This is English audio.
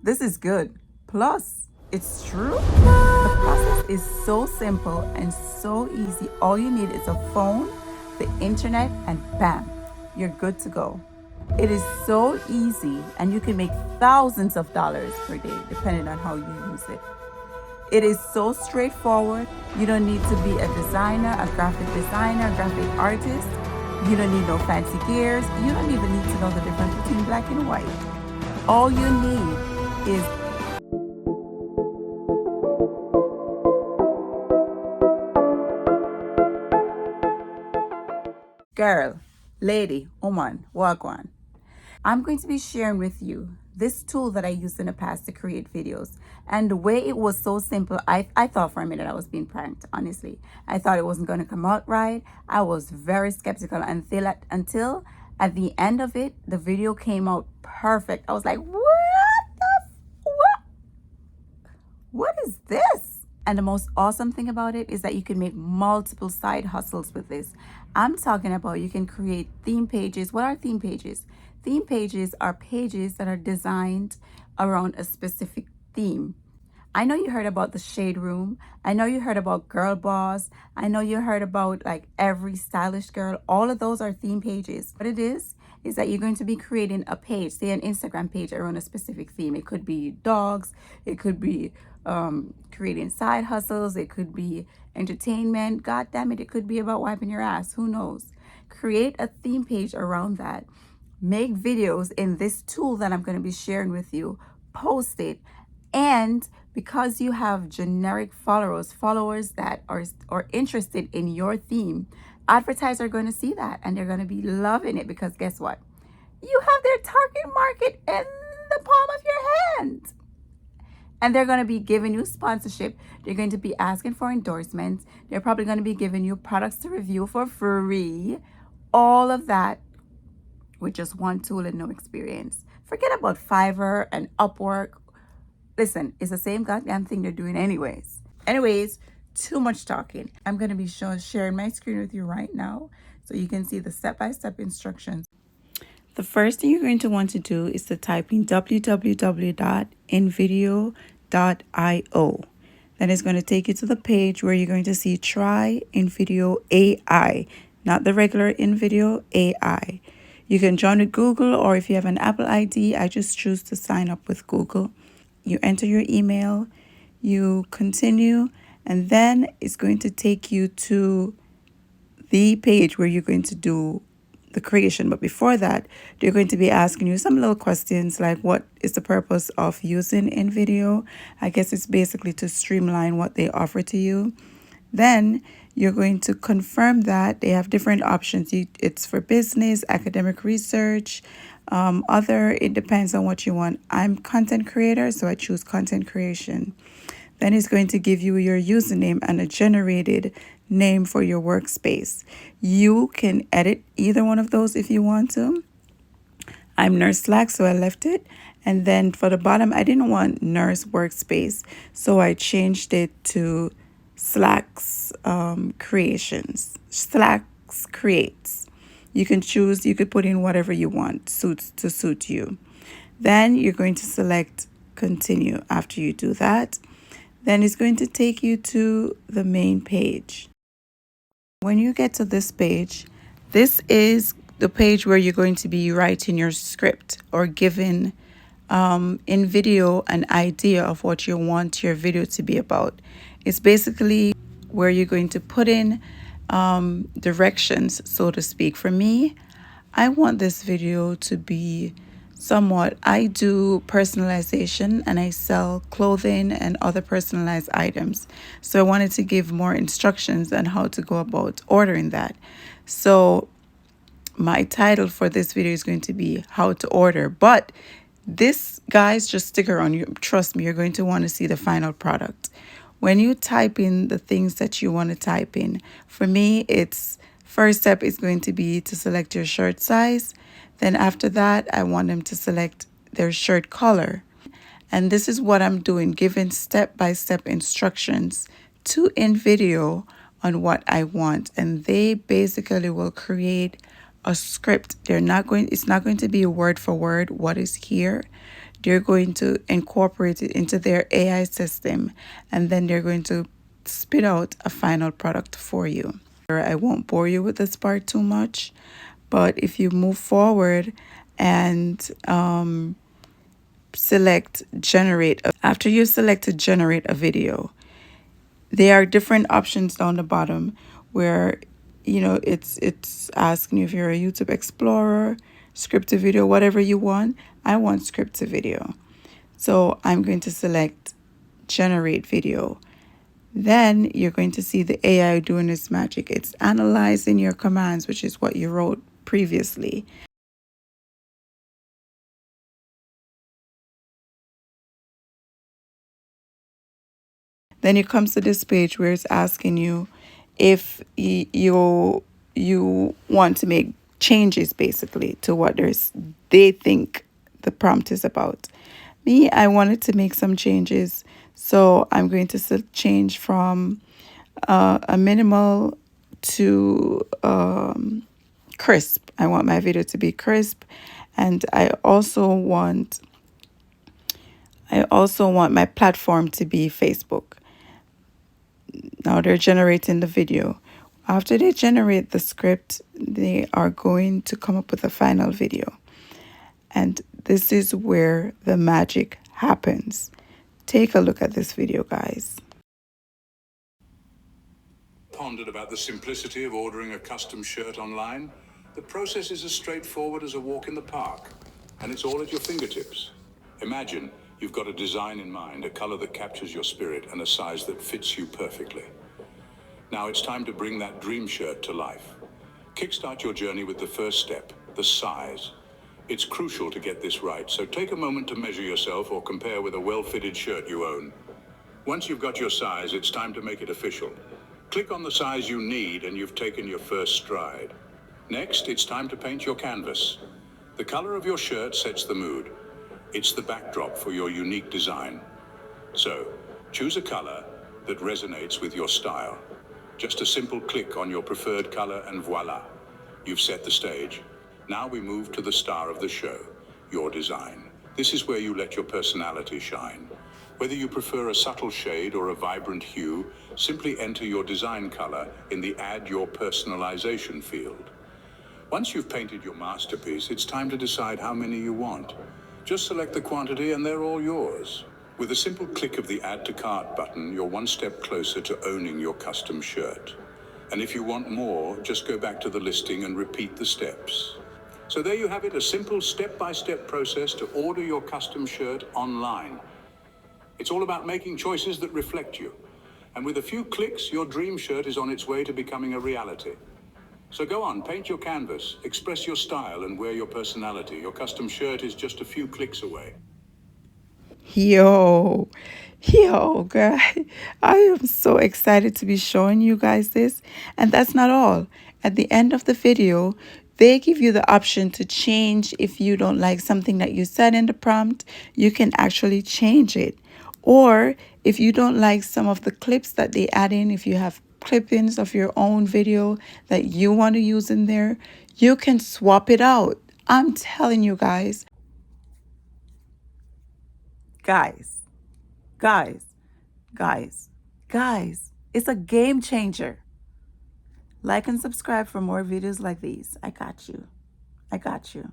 This is good. Plus, it's true. The process is so simple and so easy. All you need is a phone, the internet, and bam, you're good to go. It is so easy, and you can make thousands of dollars per day depending on how you use it. It is so straightforward. You don't need to be a designer, a graphic designer, a graphic artist. You don't need no fancy gears. You don't even need to know the difference between black and white. All you need is girl, lady, woman, walk on. I'm going to be sharing with you this tool that I used in the past to create videos. And the way it was so simple, I thought for a minute I was being pranked, honestly. I thought it wasn't going to come out right. I was very skeptical until at the end of it, the video came out perfect. I was like, what is this? And the most awesome thing about it is that you can make multiple side hustles with this. I'm talking about you can create theme pages. What are theme pages? Theme pages are pages that are designed around a specific theme. I know you heard about the Shade Room. I know you heard about Girl Boss. I know you heard about like Every Stylish Girl. All of those are theme pages. What it is that you're going to be creating a page, say an Instagram page around a specific theme. It could be dogs. It could be creating side hustles. It could be entertainment. God damn it. It could be about wiping your ass. Who knows? Create a theme page around that. Make videos in this tool that I'm going to be sharing with you. Post it. And because you have generic followers that are interested in your theme, advertisers are going to see that and they're going to be loving it because guess what? You have their target market in the palm of your hand. And they're going to be giving you sponsorship. They're going to be asking for endorsements. They're probably going to be giving you products to review for free. All of that with just one tool and no experience. Forget about Fiverr and Upwork. Listen, it's the same goddamn thing they're doing anyways. Anyways, too much talking. I'm going to be sharing my screen with you right now so you can see the step-by-step instructions. The first thing you're going to want to do is to type in www.invideo.io. Then it's going to take you to the page where you're going to see Try InVideo AI, not the regular InVideo AI. You can join with Google, or if you have an Apple ID, I just choose to sign up with Google. You enter your email, you continue, and then it's going to take you to the page where you're going to do the creation. But before that, they're going to be asking you some little questions like, what is the purpose of using InVideo? I guess it's basically to streamline what they offer to you. Then you're going to confirm that they have different options. It's for business, academic research, it depends on what you want. I'm content creator, so I choose content creation. Then it's going to give you your username and a generated name for your workspace. You can edit either one of those if you want to. I'm Nurse Slack, so I left it. And then for the bottom, I didn't want Nurse Workspace, so I changed it to Slack's Slack's Creates. You can choose, you could put in whatever you want to suit you. Then you're going to select continue. After you do that, then it's going to take you to the main page. When you get to this page, this is the page where you're going to be writing your script or giving InVideo an idea of what you want your video to be about. It's basically where you're going to put in directions, so to speak. For me, I want this video to be I do personalization and I sell clothing and other personalized items. So I wanted to give more instructions on how to go about ordering that. So my title for this video is going to be how to order. But this, guys, just stick around. Trust me, you're going to want to see the final product. When you type in the things that you want to type in, for me, it's first step is going to be to select your shirt size. Then after that, I want them to select their shirt color. And this is what I'm doing, giving step-by-step instructions to InVideo on what I want. And they basically will create a script. It's not going to be word for word what is here. they're going to incorporate it into their AI system, and then they're going to spit out a final product for you. I won't bore you with this part too much, but if you move forward and select generate, after you selected generate a video, there are different options down the bottom where it's asking you if you're a YouTube Explorer, script to video, whatever you want. I want script to video. So I'm going to select generate video. Then you're going to see the AI doing its magic. It's analyzing your commands, which is what you wrote previously. Then it comes to this page where it's asking you if you want to make changes basically to what they think the prompt is about. Me, I wanted to make some changes, so I'm going to change from a minimal to crisp. I want my video to be crisp, and I also want my platform to be Facebook. Now they're generating the video. After they generate the script, they are going to come up with a final video. And this is where the magic happens. Take a look at this video, guys. Pondered about the simplicity of ordering a custom shirt online? The process is as straightforward as a walk in the park, and it's all at your fingertips. Imagine you've got a design in mind, a color that captures your spirit, and a size that fits you perfectly. Now it's time to bring that dream shirt to life. Kickstart your journey with the first step, the size. It's crucial to get this right, so take a moment to measure yourself or compare with a well-fitted shirt you own. Once you've got your size, it's time to make it official. Click on the size you need and you've taken your first stride. Next, it's time to paint your canvas. The color of your shirt sets the mood. It's the backdrop for your unique design. So, choose a color that resonates with your style. Just a simple click on your preferred color and voila, you've set the stage. Now we move to the star of the show, your design. This is where you let your personality shine. Whether you prefer a subtle shade or a vibrant hue, simply enter your design color in the Add Your Personalization field. Once you've painted your masterpiece, it's time to decide how many you want. Just select the quantity and they're all yours. With a simple click of the Add to Cart button, you're one step closer to owning your custom shirt. And if you want more, just go back to the listing and repeat the steps. So there you have it, a simple step-by-step process to order your custom shirt online. It's all about making choices that reflect you. And with a few clicks, your dream shirt is on its way to becoming a reality. So go on, paint your canvas, express your style, and wear your personality. Your custom shirt is just a few clicks away. Yo, girl, I am so excited to be showing you guys this. And that's not all. At the end of the video, they give you the option to change. If you don't like something that you said in the prompt, you can actually change it. Or if you don't like some of the clips that they add in, if you have clippings of your own video that you want to use in there, you can swap it out. I'm telling you guys. Guys, guys, guys, guys, it's a game changer. Like and subscribe for more videos like these. I got you. I got you.